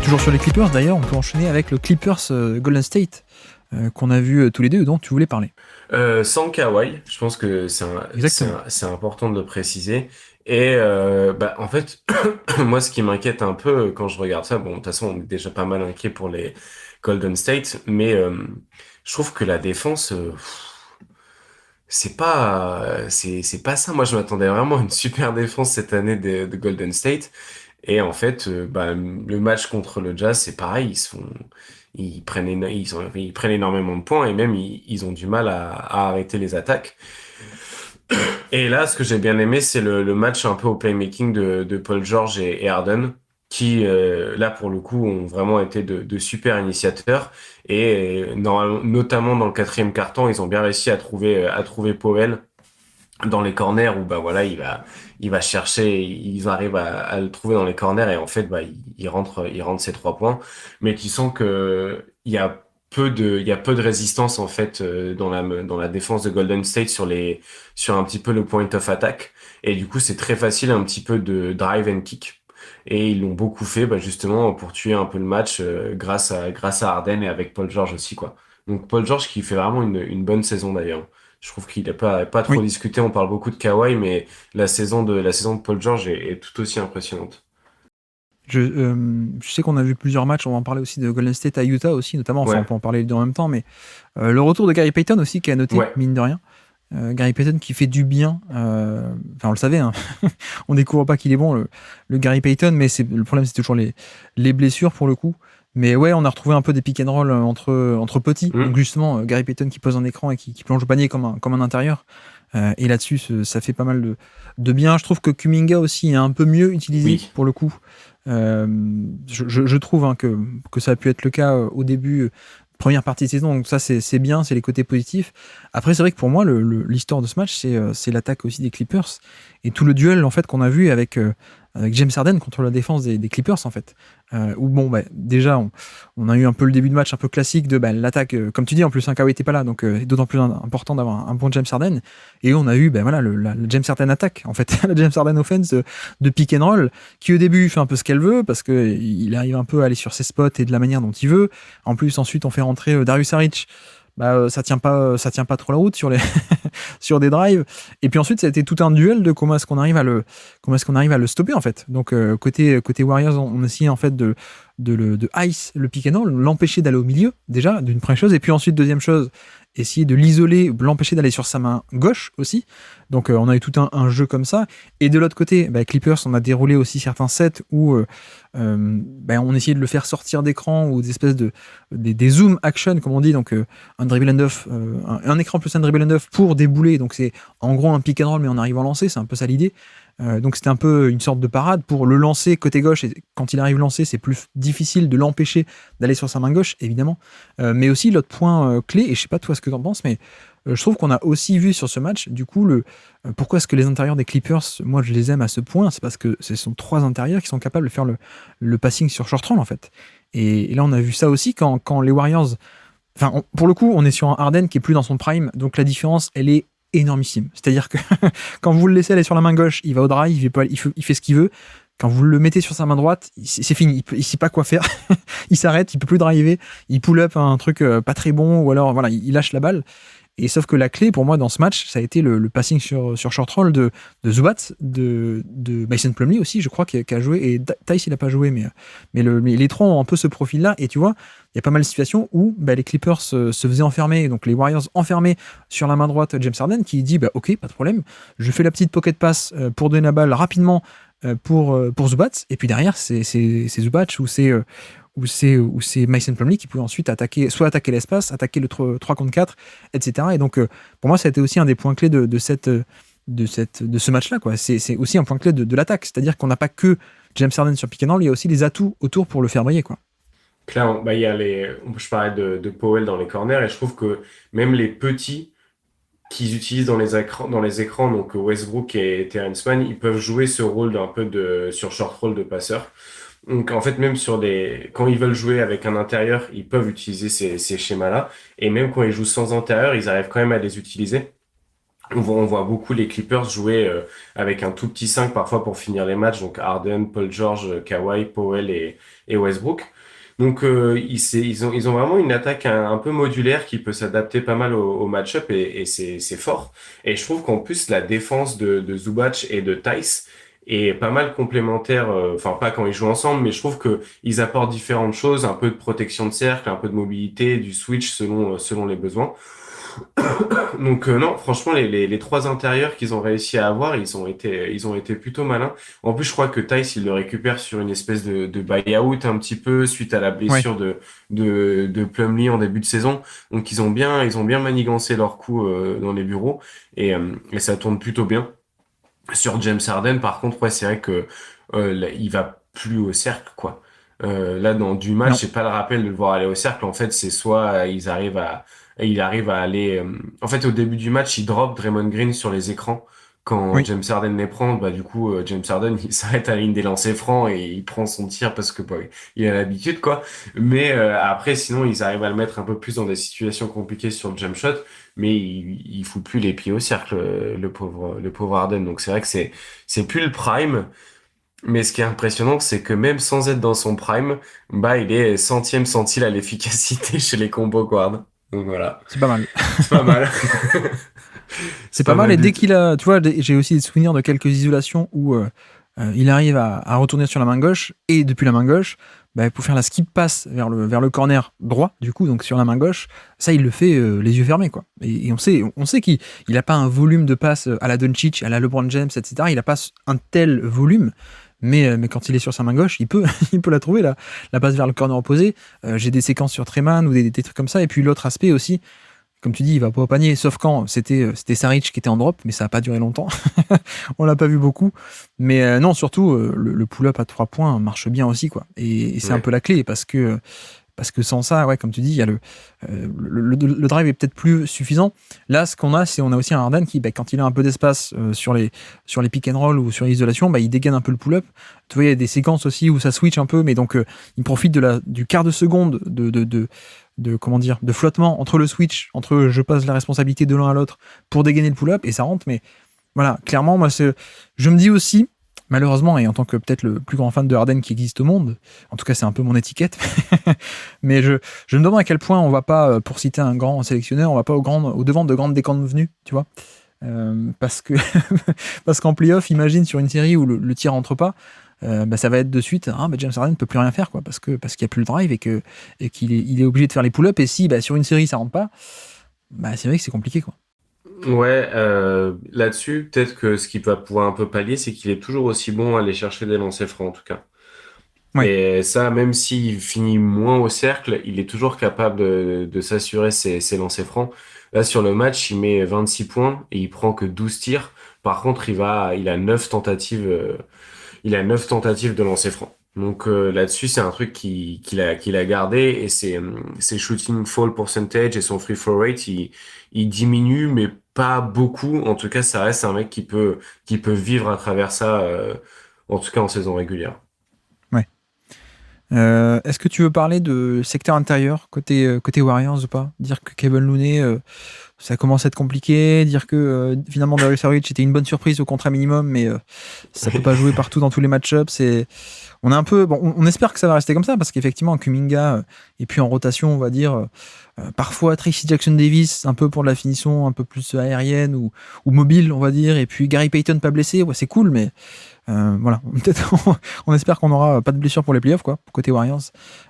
Toujours sur les Clippers d'ailleurs, on peut enchaîner avec le Clippers Golden State qu'on a vu tous les deux et dont tu voulais parler. Sans Kawhi, je pense que Exactement. c'est important de le préciser. Et en fait, moi, ce qui m'inquiète un peu quand je regarde ça, bon, de toute façon, on est déjà pas mal inquiet pour les Golden State, mais je trouve que la défense, c'est pas ça. Moi, je m'attendais vraiment à une super défense cette année de Golden State. Et en fait, le match contre le Jazz, c'est pareil. Ils prennent énormément de points et même ils ont du mal à arrêter les attaques. Et là, ce que j'ai bien aimé, c'est le match un peu au playmaking de Paul George et Harden, qui là pour le coup ont vraiment été de super initiateurs. Et notamment dans le quatrième quart-temps, ils ont bien réussi à trouver Powell dans les corners où bah voilà il va chercher, ils arrivent à le trouver dans les corners et en fait bah il rentre ses 3 points, mais tu sens que il y a peu de résistance en fait dans la défense de Golden State sur un petit peu le point of attack, et du coup c'est très facile un petit peu de drive and kick, et ils l'ont beaucoup fait bah, justement pour tuer un peu le match grâce à Harden et avec Paul George aussi quoi. Donc Paul George qui fait vraiment une bonne saison d'ailleurs. Je trouve qu'il n'a pas trop Oui, discuté. On parle beaucoup de Kawhi, mais la saison de Paul George est tout aussi impressionnante. je sais qu'on a vu plusieurs matchs, on va en parler aussi de Golden State à Utah aussi, notamment, enfin on Ouais, peut en parler les deux en même temps, mais le retour de Gary Payton aussi qui a noté, ouais. mine de rien. Gary Payton qui fait du bien, enfin on le savait, hein. On découvre pas qu'il est bon, le Gary Payton, mais le problème c'est toujours les blessures pour le coup. Mais ouais, on a retrouvé un peu des pick and roll entre petits. Donc Hmm. justement, Gary Payton qui pose un écran et qui plonge au panier comme un intérieur. Et là-dessus, ça fait pas mal de bien. Je trouve que Kuminga aussi est un peu mieux utilisé Oui. pour le coup. Euh, je trouve hein, que ça a pu être le cas au début, première partie de saison. Donc ça, c'est bien, c'est les côtés positifs. Après, c'est vrai que pour moi, l'histoire de ce match, c'est l'attaque aussi des Clippers et tout le duel en fait qu'on a vu avec James Harden contre la défense des Clippers en fait. Où bon, bah, déjà, on a eu un peu le début de match un peu classique de bah, l'attaque, comme tu dis, en plus, un Kawhi n'était pas là, donc d'autant plus important d'avoir un bon James Harden. Et on a eu ben voilà, la James Harden attaque, en fait, la James Harden offense de pick and roll, qui au début fait un peu ce qu'elle veut, parce qu'il arrive un peu à aller sur ses spots et de la manière dont il veut. En plus, ensuite, on fait rentrer Darius Saric. Bah, ça tient pas trop la route sur les sur des drives. Et puis ensuite, ça a été tout un duel de comment est-ce qu'on arrive à le stopper en fait. Donc côté Warriors, on essayait en fait de ice le pick and roll, l'empêcher d'aller au milieu déjà d'une première chose, et puis ensuite deuxième chose, essayer de l'isoler, l'empêcher d'aller sur sa main gauche aussi. Donc on a eu tout un jeu comme ça. Et de l'autre côté, bah, Clippers, on a déroulé aussi certains sets où bah, on essayait de le faire sortir d'écran ou des espèces des zoom action comme on dit, donc un dribble and off, un écran plus un dribble and off pour débouler. Donc c'est en gros un pick and roll mais en arrivant à lancer, c'est un peu ça l'idée. Donc c'était un peu une sorte de parade pour le lancer côté gauche, et quand il arrive lancé, c'est plus difficile de l'empêcher d'aller sur sa main gauche, évidemment. Mais aussi l'autre point clé, et je sais pas toi ce que tu en penses, mais je trouve qu'on a aussi vu sur ce match, du coup, pourquoi est-ce que les intérieurs des Clippers, moi je les aime à ce point, c'est parce que ce sont trois intérieurs qui sont capables de faire le passing sur short roll en fait. Et là on a vu ça aussi quand les Warriors, enfin pour le coup on est sur un Harden qui est plus dans son prime, donc la différence elle est énormissime. C'est-à-dire que quand vous le laissez aller sur la main gauche, il va au drive, il fait ce qu'il veut. Quand vous le mettez sur sa main droite, c'est fini, il sait pas quoi faire. Il s'arrête, il peut plus driver, il pull up un truc pas très bon, ou alors voilà, il lâche la balle. Et sauf que la clé pour moi dans ce match, ça a été le passing sur short roll de Zubat, de Mason Plumlee aussi, je crois, qui a joué. Et Tice, il a pas joué, mais les trois ont un peu ce profil-là. Et tu vois, il y a pas mal de situations où bah, les Clippers se faisaient enfermer, donc les Warriors enfermés sur la main droite James Harden, qui dit bah, ok, pas de problème, je fais la petite pocket pass pour donner la balle rapidement pour Zubat. Et puis derrière, c'est Zubat ou c'est Mason Plumlee qui pouvait ensuite soit attaquer l'espace, attaquer le 3 contre 4, etc. Et donc, pour moi, ça a été aussi un des points clés de ce match-là, quoi. C'est aussi un point clé de l'attaque. C'est-à-dire qu'on n'a pas que James Harden sur pick and roll, il y a aussi les atouts autour pour le faire briller, quoi. Clairement, bah, il y a je parlais de Powell dans les corners, et je trouve que même les petits qu'ils utilisent dans les écrans, donc Westbrook et Terrence Mann, ils peuvent jouer ce rôle d'un peu sur short roll de passeur. Donc en fait, même quand ils veulent jouer avec un intérieur, ils peuvent utiliser ces schémas-là. Et même quand ils jouent sans intérieur, ils arrivent quand même à les utiliser. On voit beaucoup les Clippers jouer avec un tout petit 5 parfois pour finir les matchs, donc Harden, Paul George, Kawhi, Powell et Westbrook. Donc ils ont vraiment une attaque un peu modulaire qui peut s'adapter pas mal au match-up et c'est fort. Et je trouve qu'en plus la défense de Zubac et de Tice est pas mal complémentaire, enfin pas quand ils jouent ensemble, mais je trouve que ils apportent différentes choses, un peu de protection de cercle, un peu de mobilité, du switch selon les besoins. Donc non, franchement, les trois intérieurs qu'ils ont réussi à avoir, ils ont été plutôt malins. En plus, je crois que Tice, il le récupère sur une espèce de buy-out un petit peu suite à la Ouais. blessure de Plumlee en début de saison. Donc ils ont bien manigancé leur coup dans les bureaux et ça tourne plutôt bien. Sur James Harden, par contre, ouais, c'est vrai que là, il va plus au cercle, quoi. Là, dans du match, Non. c'est pas le rappel de le voir aller au cercle. En fait, c'est soit il arrive à aller. En fait, au début du match, il drop Draymond Green sur les écrans. Quand Oui. James Harden les prend, bah du coup, James Harden, il s'arrête à la ligne des lancers francs et il prend son tir parce que bah, il a l'habitude, quoi. Mais après, sinon, ils arrivent à le mettre un peu plus dans des situations compliquées sur le jump shot, mais il fout plus les pieds au cercle, le pauvre Harden. Donc c'est vrai que c'est plus le prime. Mais ce qui est impressionnant, c'est que même sans être dans son prime, bah il est centième centile à l'efficacité chez les combo guards. Donc voilà, C'est pas mal. c'est pas mal. C'est C'est pas pas mal. mal Et du dès tout. qu'il a, tu vois, j'ai aussi des souvenirs de quelques isolations où il arrive à retourner sur la main gauche et depuis la main gauche, bah, pour faire la skip pass vers le corner droit, du coup, donc sur la main gauche, ça il le fait les yeux fermés, quoi. Et on sait qu'il a pas un volume de passe à la Doncic, à la LeBron James, etc. Il a pas un tel volume. Mais quand il est sur sa main gauche, il peut, il peut la trouver, la passe vers le corner opposé. J'ai des séquences sur Treman ou des trucs comme ça. Et puis l'autre aspect aussi, comme tu dis, il va pas au panier, sauf quand c'était Saric qui était en drop, mais ça a pas duré longtemps. On l'a pas vu beaucoup. Mais non, surtout, le pull-up à 3 points marche bien aussi, quoi. Et c'est un Ouais. peu la clé, parce que sans ça, ouais, comme tu dis, il y a le drive est peut-être plus suffisant. Là, ce qu'on a, c'est on a aussi un Harden qui, bah, quand il a un peu d'espace sur les pick and roll ou sur l'isolation, bah, il dégaine un peu le pull-up. Tu vois, il y a des séquences aussi où ça switch un peu, mais donc il profite du quart de seconde de comment dire, de flottement entre le switch, entre je passe la responsabilité de l'un à l'autre pour dégainer le pull-up et ça rentre. Mais voilà, clairement, moi, je me dis aussi, malheureusement, et en tant que peut-être le plus grand fan de Harden qui existe au monde, en tout cas, c'est un peu mon étiquette, mais je me demande à quel point on va pas, pour citer un grand sélectionneur, on va pas au devant de grandes déconvenues, tu vois. Parce que parce qu'en playoff, imagine sur une série où le tir rentre pas, bah, ça va être de suite James Harden ne peut plus rien faire, quoi, parce qu'il n'y a plus le drive et qu'il est obligé de faire les pull-ups, et si bah, sur une série ça rentre pas, bah, c'est vrai que c'est compliqué, quoi. Ouais, là-dessus, peut-être que ce qu'il va pouvoir un peu pallier, c'est qu'il est toujours aussi bon à aller chercher des lancers francs, en tout cas. Ouais. Et ça, même s'il finit moins au cercle, il est toujours capable de s'assurer ses lancers francs. Là, sur le match, il met 26 points et il prend que 12 tirs. Par contre, il a 9 tentatives de lancer franc. Donc là-dessus, c'est un truc qu'il a gardé et ses shooting fall percentage et son free throw rate, il diminue, mais pas beaucoup. En tout cas, ça reste un mec qui peut vivre à travers ça, en tout cas en saison régulière. Ouais. Est-ce que tu veux parler de secteur intérieur côté Warriors ou pas? Dire que Kevin Looney, ça commence à être compliqué, dire que finalement Darius Saric était une bonne surprise au contrat minimum, mais ça peut pas jouer partout dans tous les match-ups. On est un peu, bon, on espère que ça va rester comme ça parce qu'effectivement Kuminga et puis en rotation, on va dire parfois Tracy Jackson Davis un peu pour de la finition un peu plus aérienne ou mobile, on va dire, et puis Gary Payton pas blessé, ouais, c'est cool, mais voilà, peut-être on espère qu'on n'aura pas de blessure pour les playoffs, quoi, côté Warriors.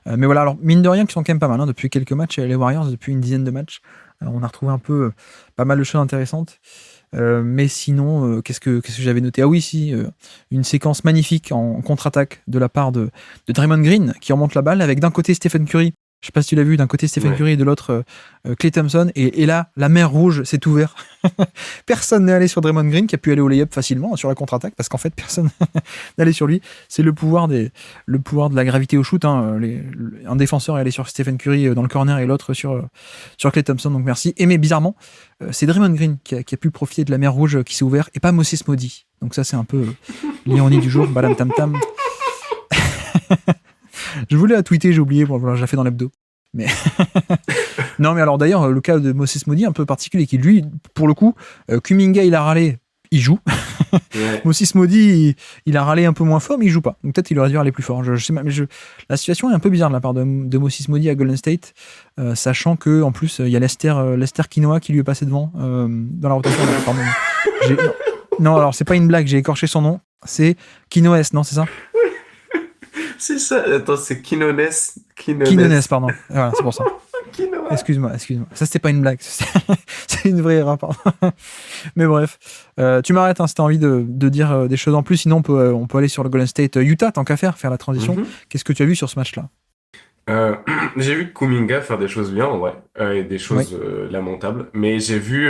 Mais voilà, alors mine de rien, qui sont quand même pas mal, hein, depuis quelques matchs, les Warriors, depuis une dizaine de matchs, on a retrouvé un peu pas mal de choses intéressantes. Mais sinon, qu'est-ce que j'avais noté? Ah oui, si, une séquence magnifique en contre-attaque de la part de Draymond Green qui remonte la balle avec d'un côté Stephen Curry. Je sais pas si tu l'as vu, d'un côté Stephen Ouais. Curry et de l'autre Klay Thompson. Et là, la mer rouge s'est ouverte. Personne n'est allé sur Draymond Green qui a pu aller au lay-up facilement sur la contre-attaque parce qu'en fait, personne n'est allé sur lui. C'est le pouvoir de la gravité au shoot, hein. Un défenseur est allé sur Stephen Curry dans le corner et l'autre sur Klay Thompson. Donc merci. Et mais bizarrement, c'est Draymond Green qui a pu profiter de la mer rouge qui s'est ouverte et pas Moses Moody. Donc ça, c'est un peu l'ironie du jour. Balam tam tam. Je voulais la tweeter, j'ai oublié. Bon, voilà, je la fais dans l'hebdo. Mais non, mais alors d'ailleurs, le cas de Moses Moody, un peu particulier, qui lui, pour le coup, Kuminga, il a râlé, il joue. Ouais. Moses Moody, il a râlé un peu moins fort, mais il joue pas. Donc peut-être qu'il aurait dû aller plus fort. Je sais pas, mais la situation est un peu bizarre de la part de Moses Moody à Golden State, sachant que en plus il y a Lester Quinoa qui lui est passé devant dans la rotation. Pardon. Non, non, alors c'est pas une blague, j'ai écorché son nom. C'est Quinoes, non, c'est ça? C'est ça. Attends, c'est Quinones. Quinones, pardon. Voilà, c'est pour ça. Quinoa. Excuse-moi. Ça, c'était pas une blague. C'est une vraie erreur, pardon. Mais bref, tu m'arrêtes hein, si t'as envie de dire des choses en plus. Sinon, on peut aller sur le Golden State Utah, tant qu'à faire la transition. Mhm. Qu'est-ce que tu as vu sur ce match-là? Euh, j'ai vu Kuminga faire des choses bien, en vrai, et des Oui, choses lamentables, mais j'ai vu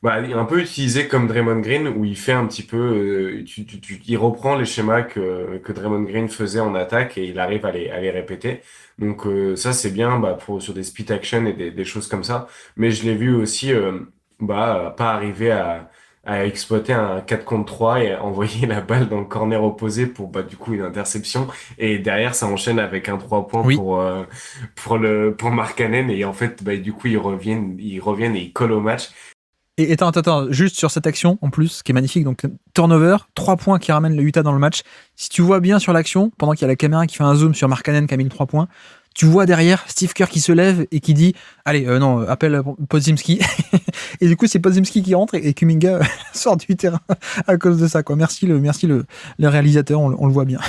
un peu utilisé comme Draymond Green, où il fait un petit peu, il reprend les schémas que Draymond Green faisait en attaque et il arrive à les répéter. Donc ça c'est bien sur des split action et des choses comme ça, mais je l'ai vu aussi pas arriver à exploiter un 4 contre 3 et envoyer la balle dans le corner opposé pour du coup une interception. Et derrière, ça enchaîne avec un 3 points oui. pour Markkanen. Et en fait, du coup, ils reviennent et ils collent au match. Et attends, juste sur cette action, en plus, qui est magnifique, donc turnover, 3 points qui ramènent le Utah dans le match. Si tu vois bien sur l'action, pendant qu'il y a la caméra qui fait un zoom sur Markkanen qui a mis le 3 points, tu vois derrière Steve Kerr qui se lève et qui dit allez, non, appelle Podziemski. Et du coup, c'est Podziemski qui rentre et Kuminga sort du terrain à cause de ça, quoi. Merci le réalisateur, on le voit bien.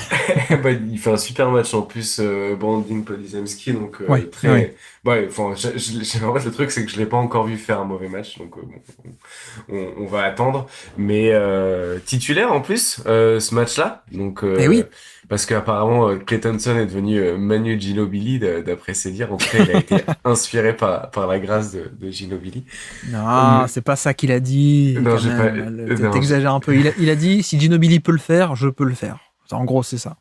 Il fait un super match en plus, Brandon Podizemski, donc Ouais, ouais. très. Enfin, en fait, le truc, c'est que je l'ai pas encore vu faire un mauvais match, donc on va attendre. Mais titulaire en plus, ce match-là, donc Et oui, parce qu'apparemment Klay Thompson est devenu Manu Ginobili, d'après ses dires. En tout cas, il a été inspiré par la grâce de Ginobili. non, c'est pas ça qu'il a dit, Non, quand j'ai pas. même. Non, T'exagères un peu. Il a dit si Ginobili peut le faire, je peux le faire. En gros, c'est ça.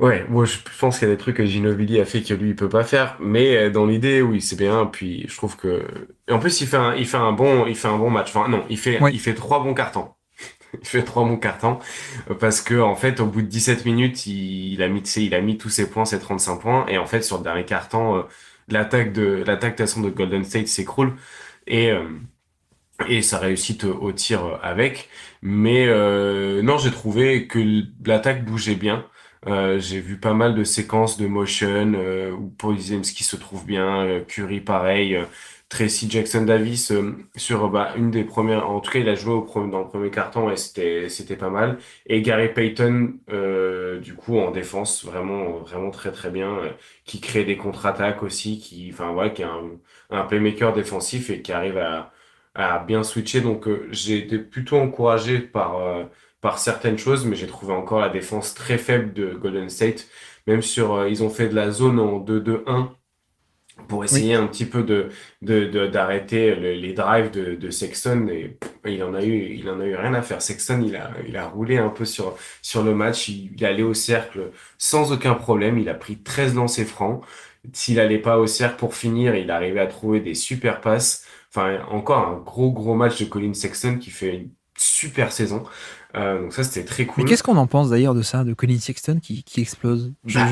ouais, moi je pense qu'il y a des trucs que Ginobili a fait que lui il peut pas faire, mais dans l'idée, oui, c'est bien. Puis je trouve que, et en plus il fait un bon match. Enfin non, Oui, il fait trois bons cartons. Il fait trois bons cartons parce que en fait, au bout de 17 minutes, il a mis tous ses points, ses 35 points, et en fait sur le dernier carton, l'attaque de façon de Golden State s'écroule et euh, et sa réussite au tir avec. Mais non, j'ai trouvé que l'attaque bougeait bien. J'ai vu pas mal de séquences de motion où Podziemski se trouve bien, Curry pareil, Tracy Jackson Davis sur une des premières. En tout cas, il a joué dans le premier carton et c'était pas mal. Et Gary Payton du coup en défense vraiment très très bien, qui crée des contre-attaques aussi, qui est un playmaker défensif et qui arrive à bien switcher. Donc j'ai été plutôt encouragé par certaines choses, mais j'ai trouvé encore la défense très faible de Golden State. Même ils ont fait de la zone en 2-2-1 pour oui. essayer un petit peu d'arrêter les drives de Sexton, et il en a eu rien à faire. Sexton, il a roulé un peu sur le match. Il allait au cercle sans aucun problème. Il a pris 13 lancers francs. S'il allait pas au cercle pour finir, il arrivait à trouver des super passes. Enfin, encore un gros match de Colin Sexton qui fait une super saison. Donc ça, c'était très Mais cool. qu'est-ce qu'on en pense d'ailleurs de ça, de Colin Sexton qui explose? Bah,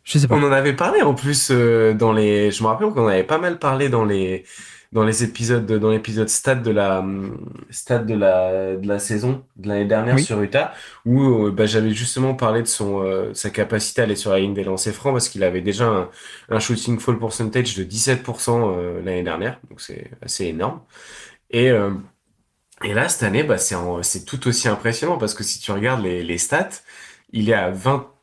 Je sais on pas. en avait parlé en plus je me rappelle qu'on avait pas mal parlé dans les épisodes dans l'épisode stade de la saison de l'année dernière Oui, sur Utah, où j'avais justement parlé de sa capacité à aller sur la ligne des lancers francs, parce qu'il avait déjà un shooting fall percentage de 17% l'année dernière, donc c'est assez énorme. Et et là, cette année, c'est tout aussi impressionnant, parce que si tu regardes les stats, il est à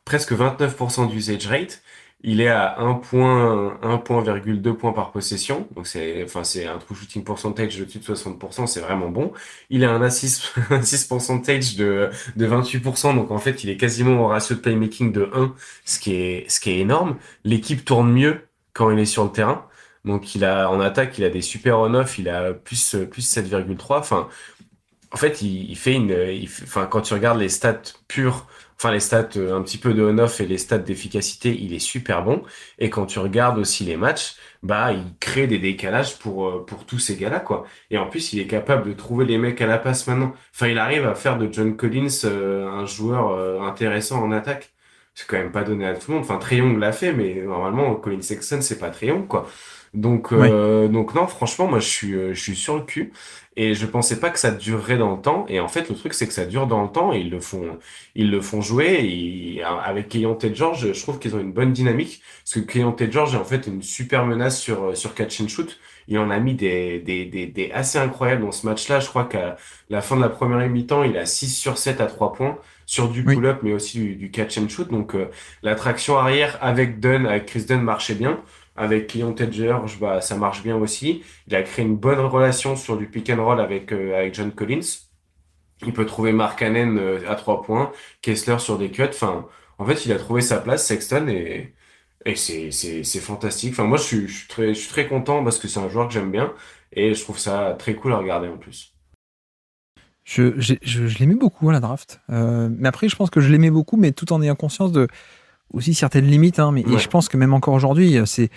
presque 29% d'usage rate. Il est à 1,2 points par possession. Donc c'est un true shooting percentage au-dessus de 60%. C'est vraiment bon. Il a un assist, un assist percentage de 28%. Donc en fait, il est quasiment au ratio de playmaking de 1, ce qui est énorme. L'équipe tourne mieux quand il est sur le terrain. Donc en attaque, il a des super on-off. Il a plus 7,3. Enfin, en fait, il fait enfin, quand tu regardes les stats pures, enfin, les stats un petit peu de on-off et les stats d'efficacité, il est super bon. Et quand tu regardes aussi les matchs, il crée des décalages pour tous ces gars-là, quoi. Et en plus, il est capable de trouver les mecs à la passe maintenant. Enfin, il arrive à faire de John Collins, un joueur, intéressant en attaque. c'est quand même pas donné à tout le monde. Enfin, Trae Young l'a fait, mais normalement, Colin Sexton, c'est pas Trae Young, quoi. Ouais. Donc non, franchement, moi, je suis sur le cul. Et je pensais pas que ça durerait dans le temps. Et en fait, le truc, c'est que ça dure dans le temps et ils le font jouer. Avec Keyonte George, je trouve qu'ils ont une bonne dynamique. Parce que Keyonte George est en fait une super menace sur catch and shoot. Il en a mis des assez incroyables dans ce match-là. Je crois qu'à la fin de la première mi-temps, il a 6 sur 7 à 3 points sur du Oui. pull-up, mais aussi du catch and shoot. Donc, la traction arrière avec Chris Dunn marchait bien. Avec Keyonte George, bah, ça marche bien aussi. Il a créé une bonne relation sur du pick and roll avec John Collins. Il peut trouver Mark Cannon à 3 points, Kessler sur des cuts. Enfin, en fait, il a trouvé sa place, Sexton, et c'est fantastique. Enfin, moi, je suis très content parce que c'est un joueur que j'aime bien et je trouve ça très cool à regarder en plus. Je l'aimais beaucoup à la draft. Mais après, je pense que je l'aimais beaucoup, mais tout en ayant conscience de aussi certaines limites. Hein, et je Ouais, pense que même encore aujourd'hui, tu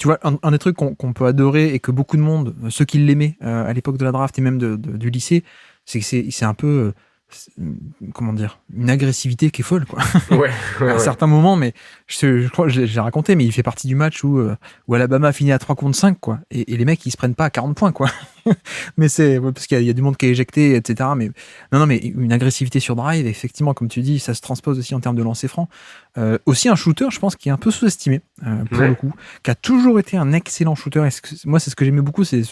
vois, un des trucs qu'on peut adorer et que beaucoup de monde, ceux qui l'aimaient à l'époque de la draft et même du lycée, c'est que c'est un peu, c'est- comment dire, une agressivité qui est folle, quoi. ouais, ouais, À ouais. certains moments, mais je crois que j'ai raconté, mais il fait partie du match où Alabama a fini à 3 contre 5, quoi. Et les mecs, ils se prennent pas à 40 points, quoi. Mais c'est ouais, parce qu'il y a du monde qui est éjecté, etc. Mais non, non, mais une agressivité sur drive, effectivement, comme tu dis, ça se transpose aussi en termes de lancer franc. Aussi un shooter, je pense, qui est un peu sous-estimé pour le Ouais, coup, qui a toujours été un excellent shooter. Moi, c'est ce que j'aimais beaucoup, c'est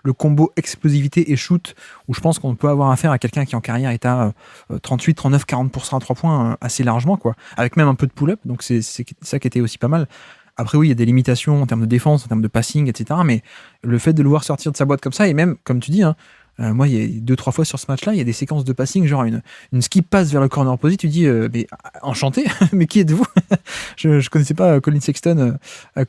le combo explosivité et shoot, où je pense qu'on peut avoir affaire à quelqu'un qui en carrière est à 38, 39, 40% à 3 points assez largement, quoi, avec même un peu de pull-up. Donc c'est ça qui était aussi pas mal. Après, oui, il y a des limitations en termes de défense, en termes de passing, etc. Mais le fait de le voir sortir de sa boîte comme ça, et même, comme tu dis, hein, moi, il y a 2-3 fois sur ce match-là, il y a des séquences de passing, genre une skip passe vers le corner opposé, tu dis, mais enchanté, mais qui êtes-vous? Je connaissais pas Colin Sexton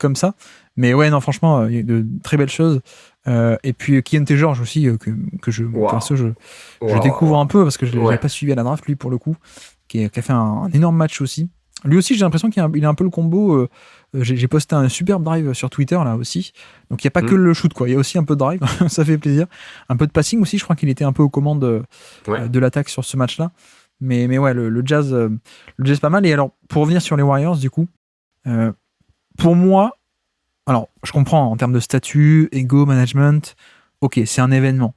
comme ça. Mais ouais, non, franchement, il y a de très belles choses. Et puis Keyonte George aussi, pour waouh, l'instant, je waouh, découvre un waouh. peu parce que je l'avais Ouais. pas suivi à la draft, lui, pour le coup, qui a fait un énorme match aussi. Lui aussi, j'ai l'impression qu'il a un peu le combo. J'ai posté un superbe drive sur Twitter là aussi. Donc il n'y a pas que Hmm. le shoot, quoi. Il y a aussi un peu de drive, ça fait plaisir. Un peu de passing aussi, je crois qu'il était un peu aux commandes Ouais. de l'attaque sur ce match-là. Mais ouais, le Jazz pas mal. Et alors, pour revenir sur les Warriors, du coup, euh, pour moi, alors je comprends en termes de statut, ego, management, ok, c'est un événement.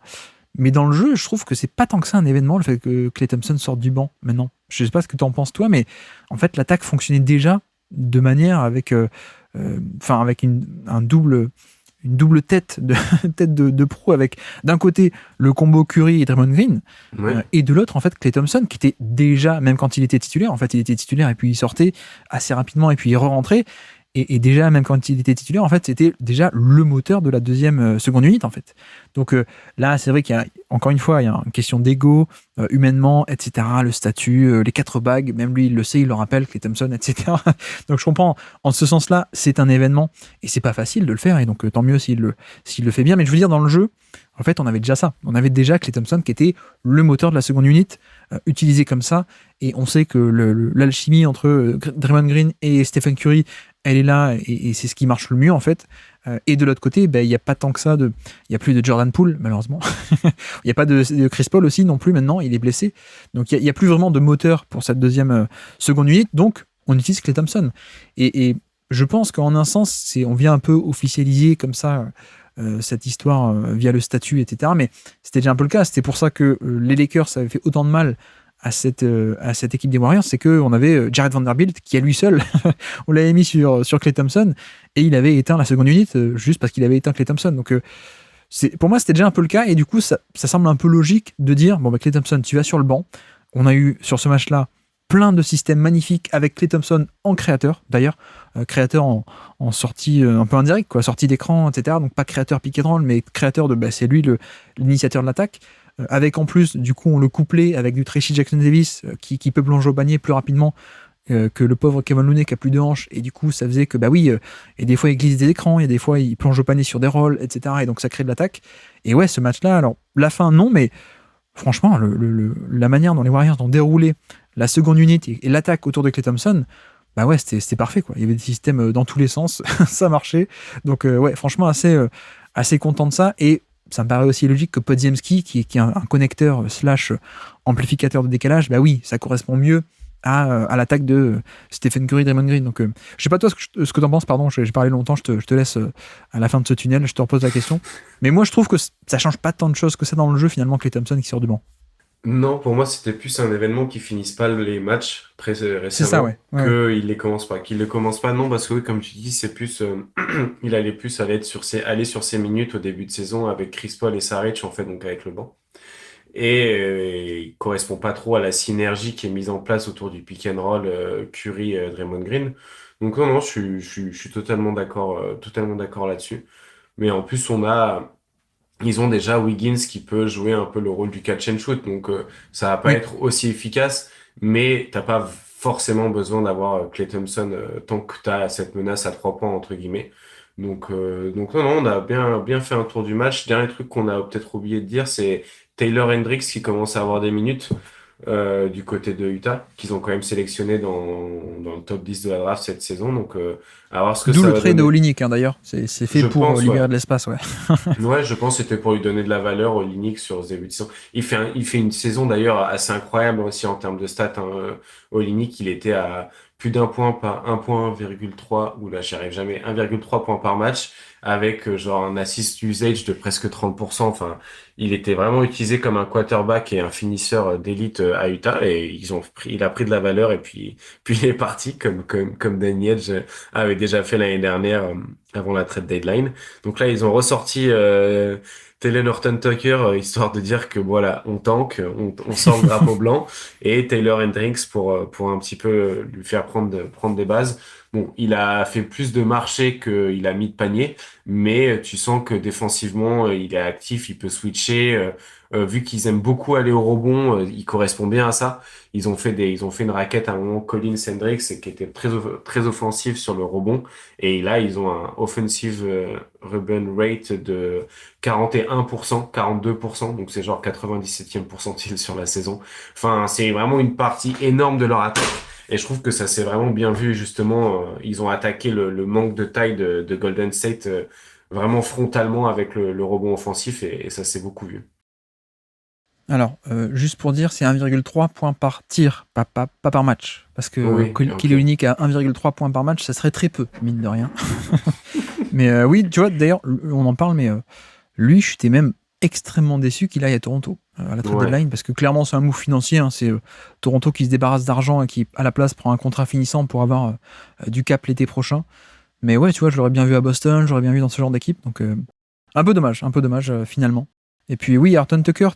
Mais dans le jeu, je trouve que c'est pas tant que ça un événement, le fait que Klay Thompson sorte du banc maintenant. Je sais pas ce que tu en penses toi, mais en fait, l'attaque fonctionnait déjà de manière avec une double tête de, tête de pro avec d'un côté le combo Curry et Draymond Green Ouais. et de l'autre en fait Klay Thompson qui était déjà, même quand il était titulaire, en fait il était titulaire et puis il sortait assez rapidement et puis il re-rentrait et déjà même quand il était titulaire en fait c'était déjà le moteur de la deuxième seconde unité en fait. Donc là c'est vrai qu'il y a encore une fois il y a une question d'ego humainement etc, le statut, les 4 bagues, même lui il le sait, il le rappelle, Klay Thompson etc. Donc je comprends, en ce sens là c'est un événement et c'est pas facile de le faire et donc tant mieux s'il le fait bien, mais je veux dire dans le jeu en fait on avait déjà ça, on avait déjà Klay Thompson qui était le moteur de la seconde unité utilisé comme ça et on sait que l'alchimie entre Draymond Green et Stephen Curry elle est là et c'est ce qui marche le mieux en fait. Et de l'autre côté, il n'y a pas tant que ça il y a plus de Jordan Poole malheureusement. Il n'y a pas de Chris Paul aussi non plus maintenant, il est blessé. Donc il y a plus vraiment de moteur pour cette deuxième seconde unité. Donc on utilise Klay Thompson. Et je pense qu'en un sens, on vient un peu officialiser comme ça cette histoire via le statut, etc. Mais c'était déjà un peu le cas. C'était pour ça que les Lakers avaient fait autant de mal à cette équipe des Warriors, c'est qu'on avait Jared Vanderbilt qui à lui seul, on l'avait mis sur Klay Thompson et il avait éteint la seconde unité juste parce qu'il avait éteint Klay Thompson. Donc pour moi c'était déjà un peu le cas et du coup ça semble un peu logique de dire bon Klay Thompson tu vas sur le banc. On a eu sur ce match-là plein de systèmes magnifiques avec Klay Thompson en créateur d'ailleurs, créateur en sortie un peu indirecte, quoi, sortie d'écran, etc. Donc pas créateur pick and roll, mais créateur de c'est lui l'initiateur de l'attaque. Avec en plus, du coup, on le couplait avec du Tracy Jackson Davis qui peut plonger au panier plus rapidement que le pauvre Kevin Looney qui a plus de hanches. Et du coup, ça faisait que, et des fois, il glisse des écrans, et des fois, il plonge au panier sur des rolls, etc. Et donc, ça crée de l'attaque. Et ouais, ce match-là, alors, la fin, non, mais franchement, la manière dont les Warriors ont déroulé la seconde unité et l'attaque autour de Klay Thompson, c'était parfait, quoi. Il y avait des systèmes dans tous les sens, ça marchait. Donc, ouais, franchement, assez content de ça. Et ça me paraît aussi logique que Podziemski, qui est un connecteur slash amplificateur de décalage, oui, ça correspond mieux à l'attaque de Stephen Curry, Draymond Green. Donc, je sais pas toi ce que t'en penses, pardon, j'ai parlé longtemps, je te laisse à la fin de ce tunnel, je te repose la question. Mais moi, je trouve que ça change pas tant de choses que ça dans le jeu, finalement, Klay Thompson qui sort du banc. Non, pour moi, c'était plus un événement qui finisse pas les matchs C'est ça, récemment, ouais. qu'il les commence pas. Qu'il les commence pas, non, parce que oui, comme tu dis, c'est plus, il allait plus aller sur ses minutes au début de saison avec Chris Paul et Saric, en fait, donc avec le banc. Et il correspond pas trop à la synergie qui est mise en place autour du pick and roll Curry Draymond Green. Donc non, je suis totalement d'accord là-dessus. Mais en plus, ils ont déjà Wiggins qui peut jouer un peu le rôle du catch and shoot, donc ça va pas Oui, être aussi efficace, mais t'as pas forcément besoin d'avoir Klay Thompson tant que t'as cette menace à 3 points entre guillemets. Donc non, on a bien fait un tour du match. Dernier truc qu'on a peut-être oublié de dire, c'est Taylor Hendricks qui commence à avoir des minutes du côté de Utah, qu'ils ont quand même sélectionné dans le top 10 de la draft cette saison. Donc à voir ce que d'où ça le va trade de donner. Olynyk, hein, d'ailleurs. C'est fait Je pour pense, ouais. libérer de l'espace, ouais. Ouais, je pense que c'était pour lui donner de la valeur au Linux sur ce début de saison. Il fait une saison d'ailleurs assez incroyable aussi en termes de stats. Hein. Au Linux, il était à plus d'un point par 1,3, ou là, j'y arrive jamais, 1,3 points par match, avec genre un assist usage de presque 30%. Enfin, il était vraiment utilisé comme un quarterback et un finisseur d'élite à Utah, et il a pris de la valeur, et puis il est parti, comme Danny Edge avait déjà fait l'année dernière, avant la trade deadline. Donc là, ils ont ressorti Taylor Horton Tucker, histoire de dire que voilà, on tank, on sort le drapeau blanc, et Taylor Hendricks pour un petit peu lui faire prendre des bases. Bon, il a fait plus de marché qu'il a mis de panier, mais tu sens que défensivement, il est actif, il peut switcher. Vu qu'ils aiment beaucoup aller au rebond, il correspond bien à ça. Ils ont fait une raquette à un moment, Collins Hendricks, qui était très offensive sur le rebond. Et là, ils ont un offensive rebound rate de 41%, 42%, donc c'est genre 97e pourcentile sur la saison. Enfin, c'est vraiment une partie énorme de leur attaque. Et je trouve que ça s'est vraiment bien vu, justement. Ils ont attaqué le manque de taille de Golden State vraiment frontalement avec le rebond offensif, et ça s'est beaucoup vu. Alors, juste pour dire, c'est 1,3 points par tir, pas par match. Parce que Oui, ok. qu'il est unique à 1,3 points par match, ça serait très peu, mine de rien. Mais oui, tu vois, d'ailleurs, on en parle, mais lui, j'étais même extrêmement déçu qu'il aille à Toronto à la trade Ouais. deadline, parce que clairement, c'est un move financier. Hein, c'est Toronto qui se débarrasse d'argent et qui, à la place, prend un contrat finissant pour avoir du cap l'été prochain. Mais ouais, tu vois, je l'aurais bien vu à Boston, j'aurais bien vu dans ce genre d'équipe. Donc, un peu dommage, finalement. Et puis oui, Horton Tucker,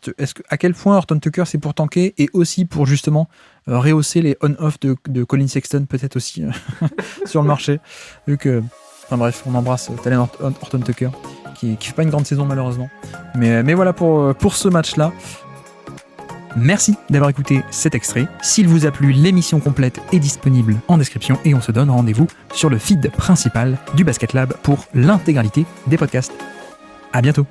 à quel point Horton Tucker c'est pour tanker et aussi pour justement rehausser les on-off de Colin Sexton peut-être aussi sur le marché. Vu que, enfin bref, on embrasse Talen Horton Tucker qui fait pas une grande saison malheureusement. Mais voilà pour ce match-là. Merci d'avoir écouté cet extrait. S'il vous a plu, l'émission complète est disponible en description et on se donne rendez-vous sur le feed principal du Basket Lab pour l'intégralité des podcasts. À bientôt.